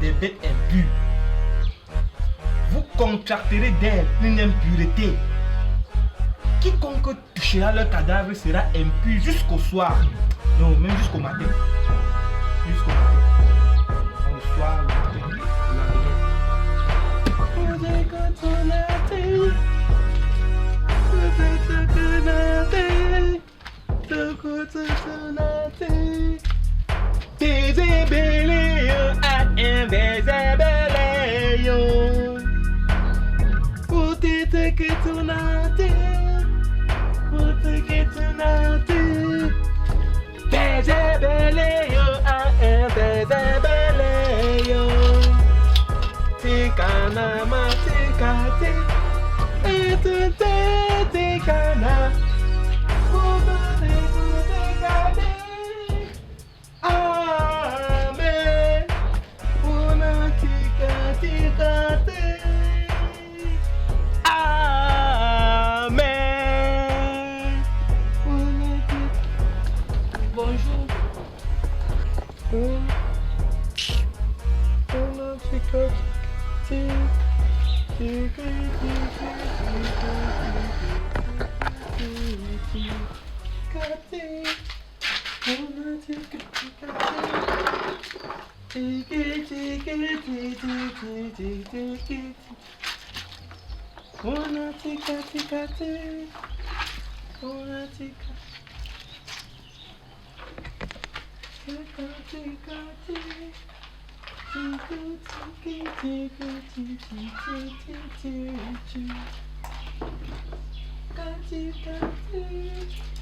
des bêtes impures. Vous contracterez d'elles une impureté. Quiconque touchera leur cadavre sera impur jusqu'au soir. Non, même jusqu'au matin. Jusqu'au matin. Le soir, le matin,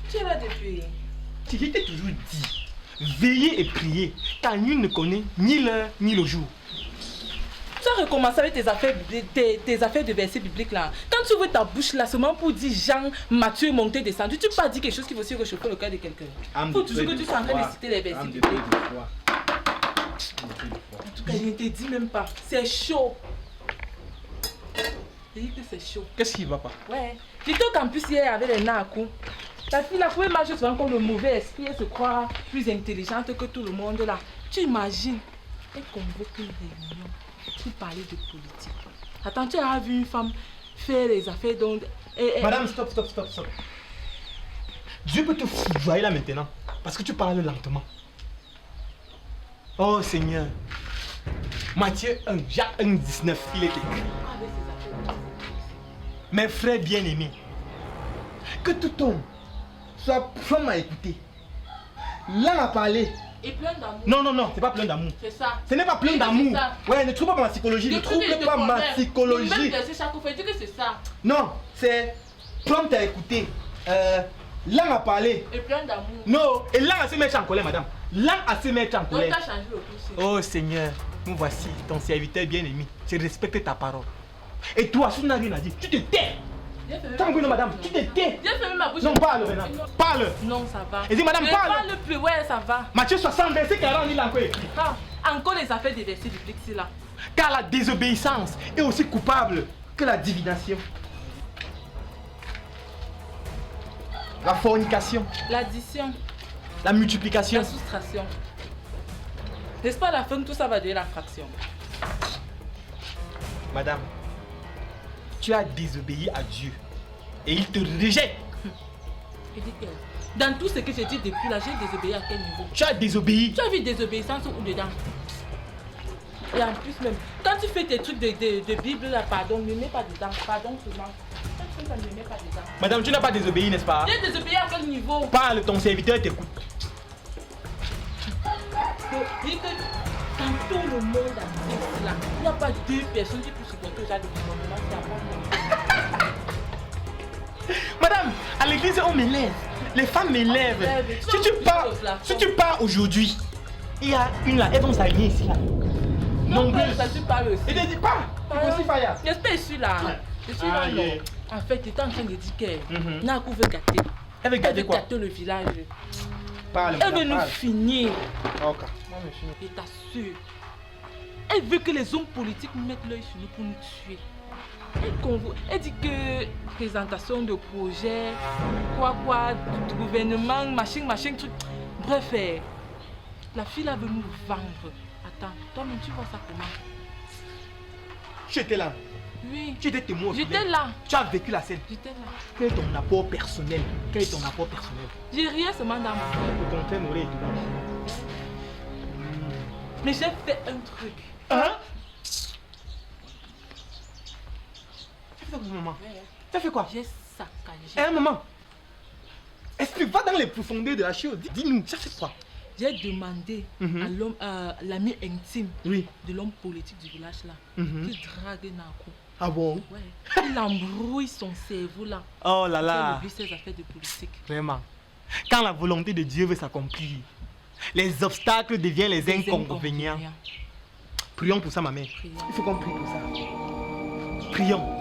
Tu es là depuis. Je t'ai toujours dit, veillez et priez, car nul ne connaît ni l'heure ni le jour. Tu as recommencé avec tes affaires de versets bibliques là. Quand tu ouvres ta bouche là, seulement pour dire Jean, Matthieu, monter, descendu, tu peux pas dire quelque chose qui va aussi réchauffer le cœur de quelqu'un. Faut toujours que tu sois en train de citer les versets bibliques. En tout cas, je ne te dis même pas. C'est chaud. Je dis que c'est chaud. Qu'est-ce qui va pas? Ouais. J'étais au campus hier avec les nains à coups. La fille, la pouvait marcher souvent comme le mauvais esprit, elle se croit plus intelligente que tout le monde là. Tu imagines, elle convoque une réunion pour parler de politique. Attends, tu as vu une femme faire les affaires dont... Madame, stop. Dieu peut te foudroyer là maintenant, parce que tu parles lentement. Oh Seigneur. Matthieu 1, Jacques 1, 19, il est écrit. Mes frères bien-aimés, que tout homme soit prompt à écouter, l'un à parler. Et plein d'amour. Non, c'est pas plein d'amour. C'est ça. Ce n'est pas plein d'amour. Ouais, ne trouve pas ma psychologie. Ne trouve pas ma psychologie. Chaque fois, dis que c'est ça. Non, c'est prompt à écouter. L'un à parler. Et plein d'amour. Non, et l'un à se mettre en colère, madame. L'un à se mettre en colère. Donc, tu as changé le plus. Oh Seigneur, nous voici, ton serviteur bien-aimé. Je respecte ta parole. Et toi, si tu n'as rien à dire, tu te tais. Tanguy, madame, tu te tais. J'ai fermé ma bouche. Non, parle maintenant. Parle. Non, ça va. Et dis, madame, parle. Parle plus, ouais, ça va. Matthieu 60, verset 40, il a encore écrit. Encore les affaires des versets bibliques, c'est là. Car la désobéissance est aussi coupable que la divination. La fornication. L'addition. La multiplication. La soustraction. N'est-ce pas à la fin que tout ça va devenir la fraction? Madame, tu as désobéi à Dieu et il te rejette. Je dis que dans tout ce que j'ai dit depuis là, j'ai désobéi à quel niveau? Tu as désobéi. Tu as vu désobéissance où dedans? Et en plus même, quand tu fais tes trucs de Bible là, pardon, ne mets pas dedans, pardon seulement. Ça ne mets pas dedans. Madame, tu n'as pas désobéi, n'est-ce pas? J'ai désobéi à quel niveau? Parle, ton serviteur t'écoute. Dis que dans tout le monde existe là, il n'y a pas deux personnes qui peuvent supporter ça de comportement, c'est à moi. Madame, à l'église on m'élève, les femmes m'élèvent. Si tu pars aujourd'hui, il y a une là, elles vont s'aligner ici là. Non, ça tu parles aussi. Et ne dis pas, aussi Faya. J'espère que je suis là. Je suis là, non. En fait, tu étais en train de dire qu'elle n'a qu'à veut gâter. Elle veut gâter quoi? Gâter le village. Parle, elle veut nous finir. Ok. Je t'assure. Elle veut que les hommes politiques mettent l'œil sur nous pour nous tuer. Elle dit que présentation de projet, du gouvernement, machin, truc. Bref, la fille là veut nous vendre à attends. Toi-même, tu vois ça comment? Tu étais là. Oui. Tu étais témoin. J'étais là. Tu as vécu la scène. J'étais là. Quel est ton apport personnel? Quel est ton apport personnel? J'ai rien seulement dans mon cœur. Au contraire, m'aurait étonné. Mais j'ai fait un truc. Hein? Tu as fait quoi, maman? Tu as fait quoi? J'ai saccagé. Hein, maman? Explique, va dans les profondeurs de la chose. Dis-nous, tu as fait quoi? J'ai demandé à l'homme, l'ami intime Oui. de l'homme politique du village là, qui drague Nakou. Ah bon? Ouais. Il embrouille son cerveau là. Oh là Il là. oublie ses affaires de politique. Vraiment. Quand la volonté de Dieu veut s'accomplir, les obstacles deviennent les inconvénients. Prions pour ça, ma mère. Prions. Il faut qu'on prie pour ça. Prions.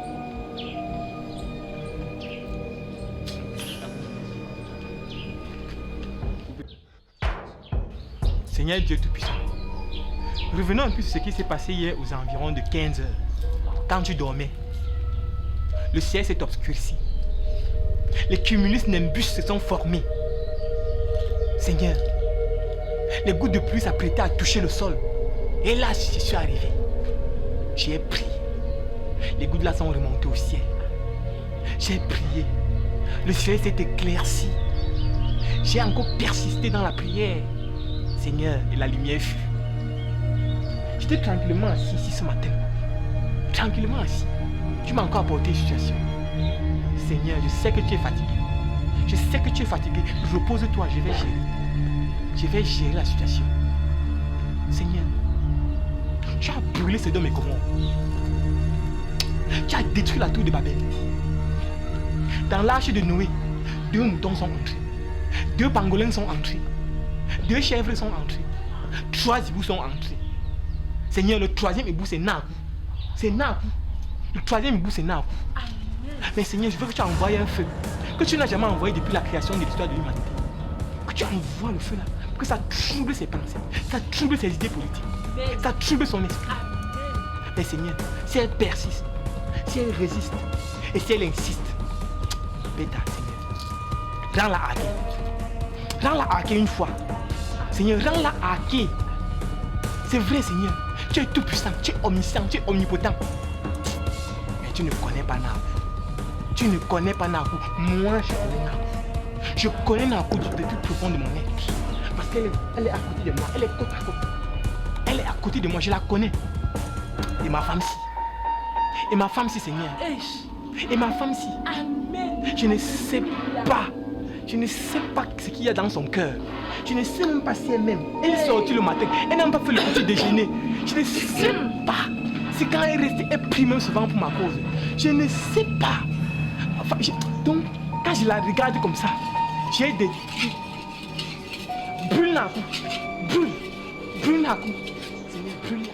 Seigneur Dieu Tout-Puissant, revenons un peu sur ce qui s'est passé hier aux environs de 15 heures, quand tu dormais. Le ciel s'est obscurci. Les cumulus nimbus se sont formés. Seigneur, les gouttes de pluie s'apprêtaient à toucher le sol. Et là, je suis arrivé. J'ai prié. Les gouttes là sont remontées au ciel. J'ai prié. Le ciel s'est éclairci. J'ai encore persisté dans la prière. Seigneur, et la lumière fut. J'étais tranquillement assis ici ce matin. Tranquillement assis. Tu m'as encore apporté une situation. Seigneur, je sais que tu es fatigué. Je sais que tu es fatigué. Repose-toi, je vais gérer. Je vais gérer la situation. Seigneur, tu as brûlé Sodome et Gomorrhe. Tu as détruit la tour de Babel. Dans l'arche de Noé, 2 moutons sont entrés. 2 pangolins sont entrés. 2 chèvres sont entrées. 3 hiboux sont entrés. Seigneur, le 3e hibou c'est Nakou. C'est Nakou. Le 3e hibou c'est Nakou. Mais Seigneur, je veux que tu envoies un feu que tu n'as jamais envoyé depuis la création de l'histoire de l'humanité. Que tu envoies le feu là, pour que ça trouble ses pensées, ça trouble ses idées politiques, ça trouble son esprit. Mais Seigneur, si elle persiste, si elle résiste et si elle insiste, Bêta, Seigneur, rends-la hacker. Rends-la hacker une fois. Seigneur, rends-la hacker. C'est vrai, Seigneur, tu es tout puissant, tu es omniscient, tu es omnipotent. Mais tu ne connais pas Nakou. Tu ne connais pas Nakou. Moi, je connais Nakou. Je connais Nakou du plus profond de mon être. Parce qu'elle est à côté de moi. Elle est côte à côte. Elle est à côté de moi. Je la connais. Et ma femme si. Et ma femme si, Seigneur. Et ma femme si. Amen. Je ne sais pas. Je ne sais pas ce qu'il y a dans son cœur. Je ne sais même pas si elle m'aime. Elle est sortie le matin. Elle n'a pas fait le petit déjeuner. Je ne sais pas. C'est quand elle est restée, elle prie même souvent pour ma cause. Je ne sais pas. Enfin, donc, quand je la regarde comme ça, j'ai des... Brûle Nakou. Brûle. Brûle Nakou. Seigneur, brûle.